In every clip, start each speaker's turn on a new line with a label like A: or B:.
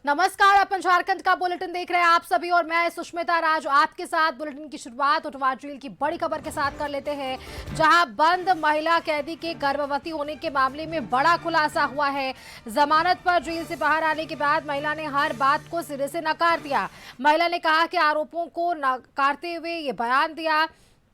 A: नमस्कार, अपन झारखंड का बुलेटिन देख रहे हैं आप सभी और मैं सुष्मिता राज आपके साथ। बुलेटिन की शुरुआत उटवा जेल की बड़ी खबर के साथ कर लेते हैं, जहां बंद महिला कैदी के गर्भवती होने के मामले में बड़ा खुलासा हुआ है। जमानत पर जेल से बाहर आने के बाद महिला ने हर बात को सिरे से नकार दिया। महिला ने कहा कि आरोपों को नकारते हुए ये बयान दिया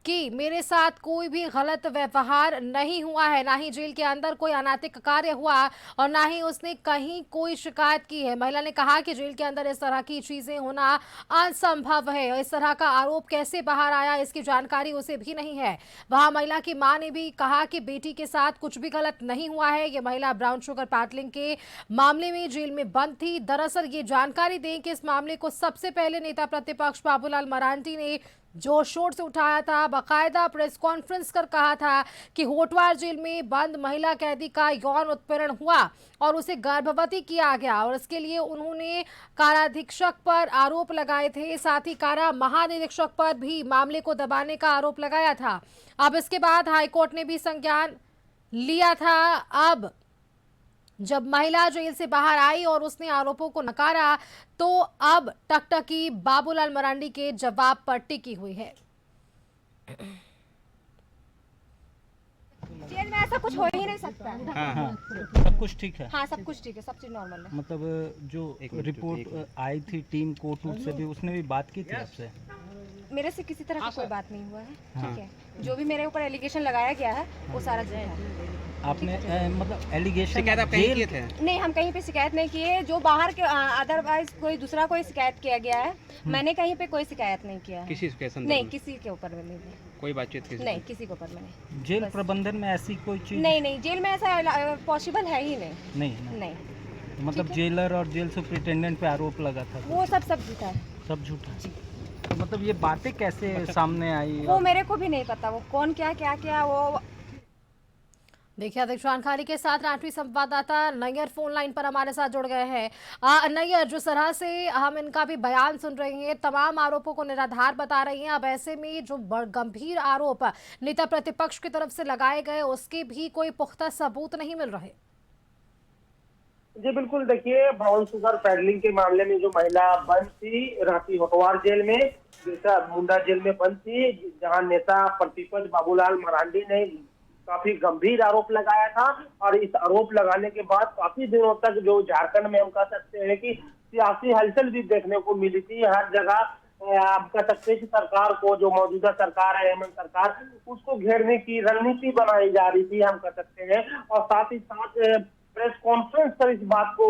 A: कि मेरे साथ कोई भी गलत व्यवहार नहीं हुआ है, ना ही जेल के अंदर कोई अनैतिक कार्य हुआ और ना ही उसने कहीं कोई शिकायत की है। महिला ने कहा कि जेल के अंदर इस तरह की चीजें होना असंभव है और इस तरह का आरोप कैसे बाहर आया इसकी जानकारी उसे भी नहीं है। वहां महिला की मां ने भी कहा कि बेटी के साथ कुछ भी गलत नहीं हुआ है। ये महिला ब्राउन शुगर पैडलिंग के मामले में जेल में बंद थी। दरअसल ये जानकारी दें कि इस मामले को सबसे पहले नेता प्रतिपक्ष बाबूलाल मरांडी ने जोर शोर से उठाया था। बाकायदा प्रेस कॉन्फ्रेंस कर कहा था कि होटवार जेल में बंद महिला कैदी का यौन उत्पीड़न हुआ और उसे गर्भवती किया गया और इसके लिए उन्होंने काराधीक्षक पर आरोप लगाए थे। साथ ही कारा महानिरीक्षक पर भी मामले को दबाने का आरोप लगाया था। अब इसके बाद हाईकोर्ट ने भी संज्ञान लिया था। अब जब महिला जेल से बाहर आई और उसने आरोपों को नकारा तो अब टकटकी बाबूलाल मरांडी के जवाब पर टिकी हुई है।
B: जेल में ऐसा कुछ हो ही नहीं सकता।
C: हाँ, सब कुछ ठीक है।
B: हाँ, सब कुछ ठीक है, सब चीज नॉर्मल है।
C: मतलब जो रिपोर्ट आई थी टीम कोर्ट से भी, उसने भी बात की थी आपसे?
B: मेरे से किसी तरह की कोई बात नहीं हुआ है। ठीक है, जो भी मेरे ऊपर एलिगेशन लगाया गया है वो सारा झूठ है।
C: आपने मतलब एलिगेशन
D: शिकायत आप कहीं किए थे?
B: नहीं, हम कहीं पे शिकायत नहीं किए। जो बाहर के अदरवाइज कोई दूसरा कोई शिकायत किया गया है, मैंने कहीं पे कोई शिकायत नहीं किया है।
D: किसी के संदर्भ
B: नहीं,
D: में?
B: किसी के ऊपर में नहीं।
D: कोई बातचीत किसी
B: नहीं, किसी के ऊपर में नहीं।
C: जेल
B: बस।
C: प्रबंधन में ऐसी कोई चीज
B: नहीं, जेल में ऐसा पॉसिबल है ही नहीं।
C: नहीं।
B: नहीं,
C: मतलब जेलर और जेल सुपरिटेंडेंट पे आरोप लगा था,
B: वो सब झूठा है।
C: सब झूठा है। तो मतलब ये बातें कैसे सामने आई?
B: वो मेरे को भी नहीं पता, वो कौन क्या वो।
A: देखिए, अधिक जानकारी के साथ राष्ट्रीय संवाददाता नैयर फोन लाइन पर हमारे साथ जुड़ गए हैं। नैयर, जिस तरह से हम इनका भी बयान सुन रहे हैं, तमाम आरोपों को निराधार बता रही हैं। अब ऐसे में जो गंभीर आरोप नेता प्रतिपक्ष की तरफ से लगाए गए उसके भी कोई पुख्ता सबूत नहीं मिल रहे।
E: जी बिल्कुल, देखिए ब्राउन शुगर पैडलिंग के मामले में जो महिला बंद थी रांची होटवार जेल में, जैसा मुंडा जेल में बंद थी, जहां नेता प्रतिपक्ष बाबूलाल मरांडी ने काफी गंभीर आरोप लगाया था और इस आरोप लगाने के बाद काफी दिनों तक जो झारखंड में हम कह सकते हैं कि सियासी हलचल भी देखने को मिली थी। हर जगह आप कह सकते हैं कि सरकार को, जो मौजूदा सरकार है हेमंत सरकार, उसको घेरने की रणनीति बनाई जा रही थी, हम कह सकते हैं। और साथ ही साथ प्रेस कॉन्फ्रेंस पर इस बात को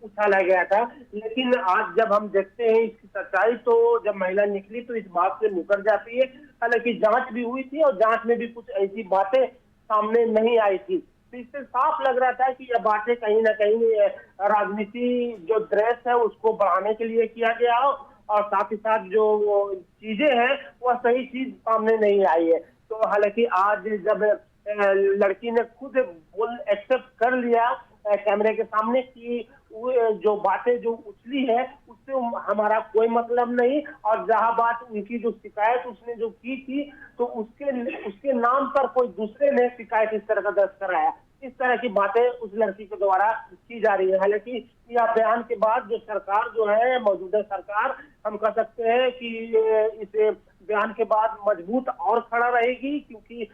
E: उछाला गया था। लेकिन आज जब हम देखते हैं इसकी सच्चाई, तो जब महिला निकली तो इस बात से मुकर जाती है। हालांकि जांच भी हुई थी और जांच में भी कुछ ऐसी बातें सामने नहीं आई थी। तो इससे साफ लग रहा था कि यह बातें कहीं ना कहीं राजनीति जो ड्रेस है उसको बढ़ाने के लिए किया गया हो और साथ ही साथ जो चीजें हैं वह सही चीज सामने नहीं आई है। तो हालांकि आज जब लड़की ने खुद बोल एक्सेप्ट कर लिया कैमरे के सामने कि जो बातें जो उछली है उससे हमारा कोई मतलब नहीं, और जहां बात उनकी जो शिकायत उसने जो की थी तो उसके नाम पर कोई दूसरे ने शिकायत इस तरह का दर्ज कराया, इस तरह की बातें उस लड़की के द्वारा की जा रही है। हालांकि यह बयान के बाद जो सरकार जो है, मौजूदा सरकार, हम कह सकते हैं कि इस बयान के बाद मजबूत और खड़ा रहेगी, क्योंकि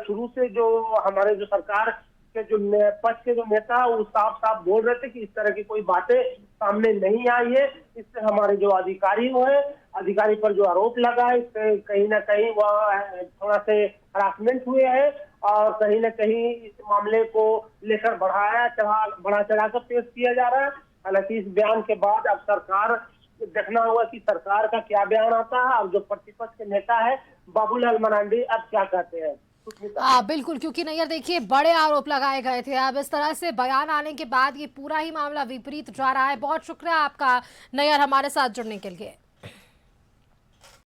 E: शुरू से जो हमारे जो सरकार के जो पक्ष के जो नेता वो साफ साफ बोल रहे थे कि इस तरह की कोई बातें सामने नहीं आई है। इससे हमारे जो अधिकारी पर जो आरोप लगा है, इससे कहीं ना कहीं वह थोड़ा से हरासमेंट हुए हैं और कहीं ना कहीं इस मामले को लेकर बढ़ा चढ़ा कर पेश किया जा रहा है। हालांकि इस बयान के बाद अब सरकार देखना होगा कि सरकार का क्या बयान आता है और जो प्रतिपक्ष के नेता है बाबूलाल मरांडी अब क्या कहते हैं।
A: बिल्कुल, क्योंकि नैयर देखिए बड़े आरोप लगाए गए थे। अब इस तरह से बयान आने के बाद ये पूरा ही मामला विपरीत जा रहा है। बहुत शुक्रिया आपका नैयर हमारे साथ जुड़ने के लिए।